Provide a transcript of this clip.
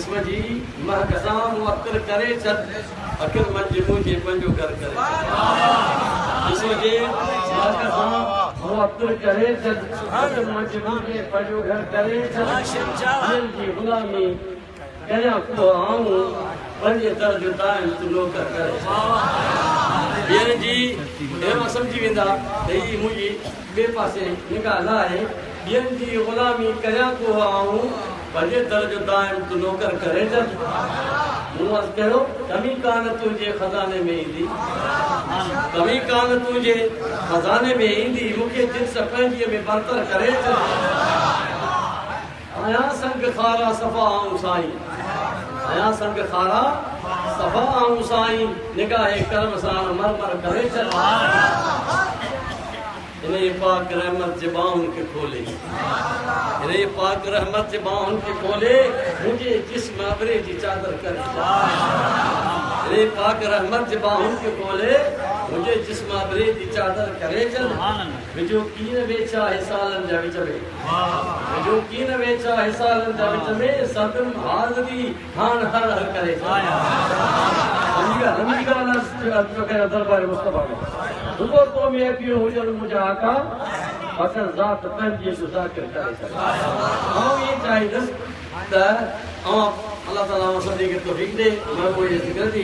जिस्म जी महकसा मुअत्तर करे छद अखिर मंज मुझे पंजो घर करे जिस्म जे महकसा मुअत्तर करे छद अखिर मंज मुझे पंजो घर करे छद दिल जी गुलामी कया को आऊं पंजे दर्ज दान तू नौकर करे यार जी एमा समझी वेंदा त ही मुझी बे पासे निगाह लाए ॿियनि जी ग़ुलामी कयां को आऊं पंजे दर्ज दाइम तू नौकर करे जद मूं अर्ज़ु कयो कमी कान तुंहिंजे खज़ाने में ईंदी कमी कान तुंहिंजे खज़ाने में ईंदी मूंखे जिन्स पंहिंजीअ में बरतर करे जद आया संग खारा सफ़ा आऊं साईं आया संग खारा सफ़ा आऊं साईं निगाहे करम सां मर करे जद इन्हें पाक रहमत जे बाहुन के खोले इन्हें पाक रहमत जे बाहुन के खोले मुझे जिस्म अबरे जी चादर करे इन्हें पाक रहमत जे बाहुन के खोले मुझे जिस्म अबरे जी चादर करे चल विजो कीन वेचा हिसालन जा विच में विजो कीन वेचा हिसालन जा विच में सदम हाज़री हान हर हर करे रमीगा दरबार मुस्तफा रुको तो में पियो हुजर मुझा आका असन जात पंहिंजी ज़ाकिर करे सघे आऊं ये चाहिदसि त अल्लाह ताला सदी खे तौफ़ीक़ ॾे मैं कोई ज़िक्र थी